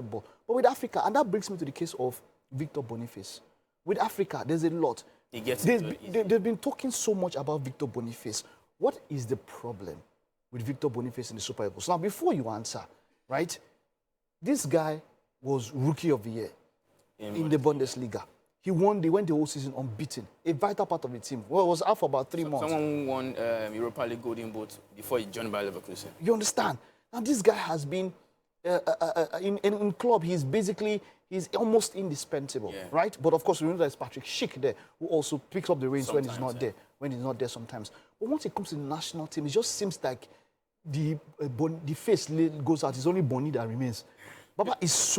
football. But with Africa, and that brings me to the case of Victor Boniface. With Africa, there's a lot. They've been talking so much about Victor Boniface. What is the problem with Victor Boniface in the Super Eagles? Now, before you answer, right, this guy was Rookie of the Year in the Bundesliga. They went the whole season unbeaten. A vital part of the team. Well, it was out for about 3 months. Someone won Europa League Golden Boot before he joined by Leverkusen. You understand? Now, this guy has been, in club, he's almost indispensable, right? But of course, we know there's Patrick Schick there, who also picks up the reins when he's not there. When he's not there sometimes. But once it comes to the national team, it just seems like the face goes out. It's only Boni that remains. Baba is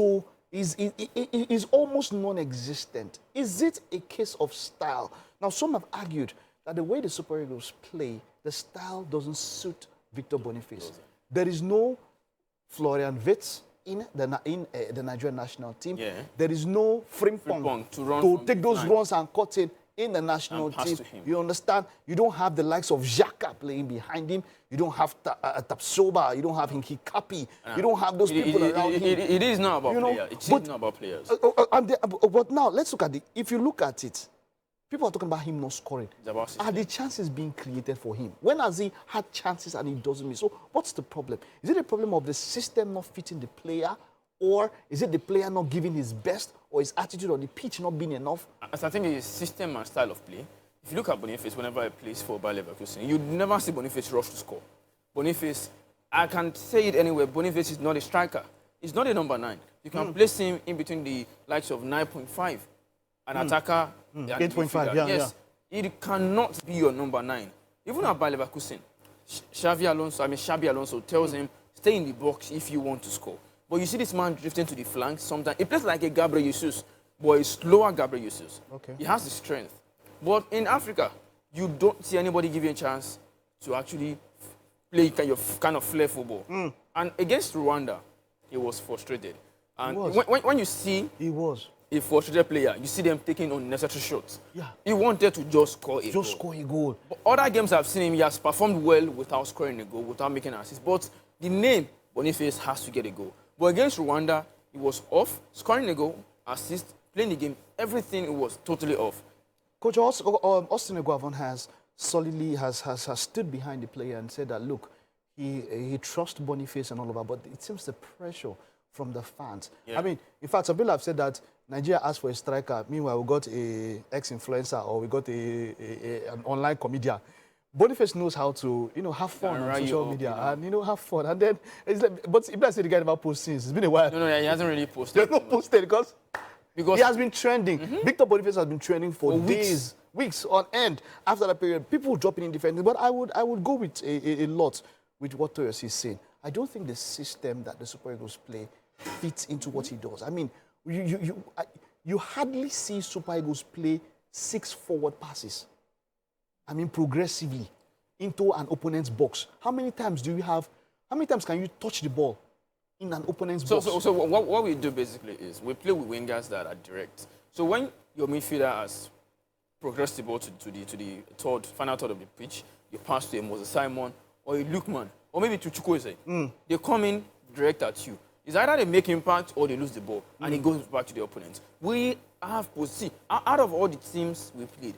almost non-existent. Is it a case of style? Now, some have argued that the way the Super Eagles play, the style doesn't suit Victor Boniface. There is no Florian Wirtz in the Nigerian national team. Yeah. There is no Frimpong to take those runs and cut in the national team. You understand? You don't have the likes of Xhaka playing behind him. You don't have Tapsoba. You don't have Hinky Kapi. You don't have those people around him. It is not about players. It's not about players. But now, let's look at it. If you look at it, people are talking about him not scoring. Are the chances being created for him? When has he had chances and he doesn't miss? So what's the problem? Is it a problem of the system not fitting the player? Or is it the player not giving his best? Or his attitude on the pitch not being enough? As I think it's system and style of play. If you look at Boniface, whenever he plays for Bayer Leverkusen, you never see Boniface rush to score. Boniface, I can say it anywhere, Boniface is not a striker. He's not a number 9. You can place him in between the likes of 9.5. An attacker. 8.5, yes. It cannot be your number 9. Even at Bayer Leverkusen, Xabi Alonso tells him, stay in the box if you want to score. But you see this man drifting to the flanks sometimes. He plays like a Gabriel Jesus, but a slower Gabriel Jesus. Okay. He has the strength. But in Africa, you don't see anybody give you a chance to actually play kind of flair football. And against Rwanda, he was frustrated. And when you see a frustrated player, you see them taking unnecessary shots. Yeah. He wanted to just score a goal. But other games I've seen him, he has performed well without scoring a goal, without making an assist. But the name Boniface has to get a goal. But against Rwanda, he was off, scoring a goal, assist, playing the game. Everything was totally off. Coach, Austin Eguavon has stood behind the player and said that, look, he trusts Boniface and all of that, but it seems the pressure from the fans. Yeah. I mean, in fact, some people have said that Nigeria asked for a striker. Meanwhile, we got an ex-influencer or we got an online comedian. Boniface knows how to, have fun on social media and, have fun. And then, it's like, but if I say the guy never posts since, it's been a while. No, he hasn't really posted. He has not posted because he has been trending. Victor Boniface has been trending for days, weeks on end after that period. People dropping in defending. But I would go with a lot with what Toyos is saying. I don't think the system that the Super Eagles play fits into what he does. I mean, you hardly see Super Eagles play 6 forward passes. I mean, progressively into an opponent's box. How many times can you touch the ball in an opponent's box? So what we do basically is we play with wingers that are direct. So when your midfielder has progressed the ball to the final third of the pitch, you pass to a Moses Simon or a Lukman or maybe to Chukwueze. They come in direct at you. It's either they make impact or they lose the ball and it goes back to the opponent. We have out of all the teams we played,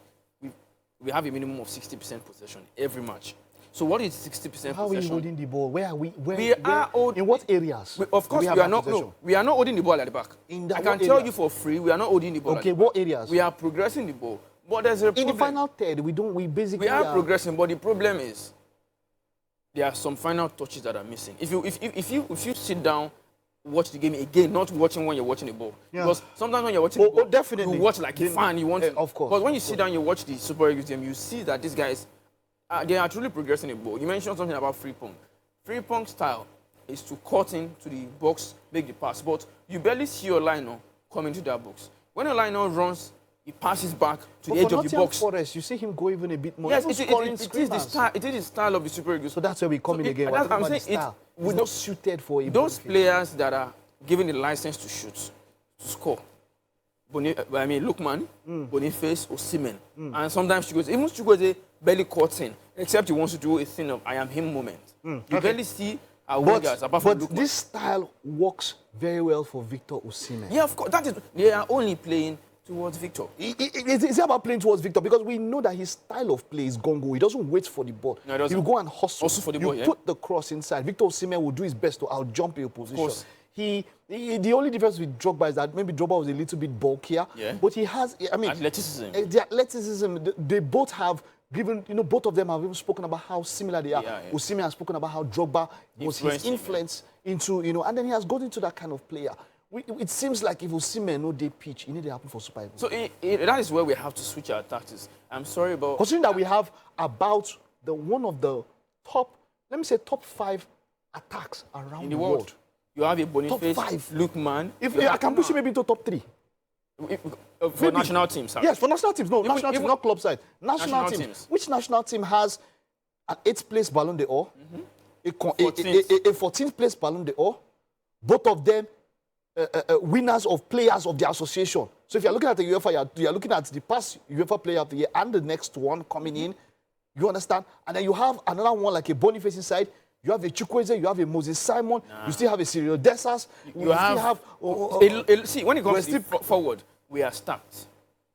we have a minimum of 60% possession every match. So what is 60% possession? How are we holding the ball? Where are we? In what areas? Of course, we are not holding the ball at the back. I can tell you for free, we are not holding the ball. Okay, what areas? We are progressing the ball. But there's a problem. In the final third, we are progressing, but the problem is there are some final touches that are missing. If you sit down, watch the game again, not watching when you're watching the ball. Yeah. Because sometimes when you're watching the ball, definitely. You watch like a fan, you want to. Of course. But when you sit down, you watch the Super Eagles game, you see that these guys, they are truly progressing the ball. You mentioned something about Frimpong. Frimpong's style is to cut into the box, make the pass, but you barely see your liner come into that box. When a liner runs, he passes back to the edge of the box. Forest, you see him go even a bit more. Yes, it is the style of the Super Eagles. So that's where we come in again. I'm saying it's not suited for those players that are given the license to shoot, to score. Lukman, Boniface, or Seaman. And sometimes Chukwueze barely cuts in, except he wants to do a thing of I am him moment. You barely see wingers, apart from But Lookman. this style works very well for Victor Osimhen. Yeah, of course. That is, they are only playing towards Victor. It's about playing towards Victor because we know that his style of play is gongo. He doesn't wait for the ball. No, he doesn't. He will go and hustle. Hustle for the ball, You yeah. put the cross inside. Victor Osimhen will do his best to out-jump your position. The only difference with Drogba is that maybe Drogba was a little bit bulkier. Yeah. But he has, I mean... Athleticism. The athleticism, they both have given, both of them have even spoken about how similar they are. Yeah. Osimhen has spoken about how Drogba was his influence into, and then he has got into that kind of player. It seems like if Osimhen no day pitch, it need to happen for Super Eagles. So that is where we have to switch our tactics. I'm sorry about... Considering that we have about one of the top, let me say top 5 attacks around in the world. You have a Boniface, top 5. Lookman. If I can push it maybe to top 3. For national teams, sorry. Yes, for national teams. No, national teams, not club side. National teams. Which national team has an 8th place Ballon d'Or, a 14th place Ballon d'Or, both of them winners of players of the association. So if you're looking at the UEFA, you're looking at the past UEFA player of the year and the next one coming in. You understand? And then you have another one like a Boniface inside. You have a Chukwueze, you have a Moses Simon, you still have a Cyril Dessas. You still have see, when it comes to forward, we are stacked.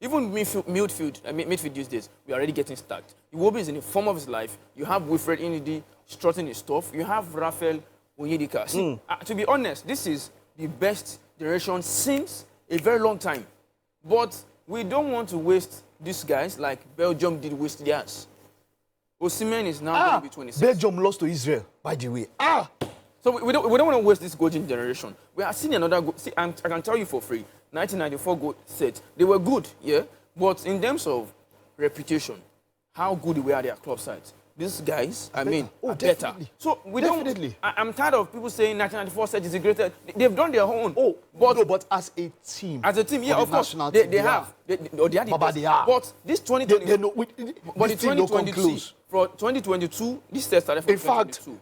Even midfield these days, we are already getting stacked. Iwobi is in the form of his life. You have Wilfred Inidi strutting his stuff. You have Rafael Onyedika. See, to be honest, this is the best generation since a very long time. But we don't want to waste these guys like Belgium did waste theirs. Osimhen is now going to be 26. Belgium lost to Israel, by the way. So we don't want to waste this golden generation. We are seeing another goal. See, I can tell you for free, 1994 goal set. They were good, yeah? But in terms of reputation, how good were their club sides? These guys, are better. So we don't. I'm tired of people saying 1994 set is the greatest. They've done their own. But as a team. As a team, yeah, of course. They have. They are. But this 2022. But the 2022. For 2022, this set started from 2022.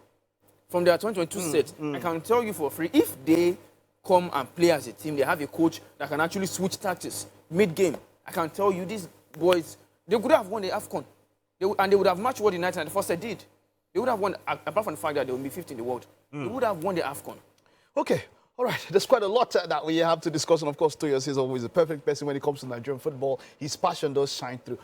From their 2022 set, I can tell you for free, if they come and play as a team, they have a coach that can actually switch tactics mid-game. I can tell you, these boys, they could have won the AFCON. And they would have matched what the 1994 set did. They would have won, apart from the fact that they would be 5th in the world. They would have won the AFCON. Okay. All right, there's quite a lot that we have to discuss. And, of course, Toyo is always the perfect person when it comes to Nigerian football. His passion does shine through.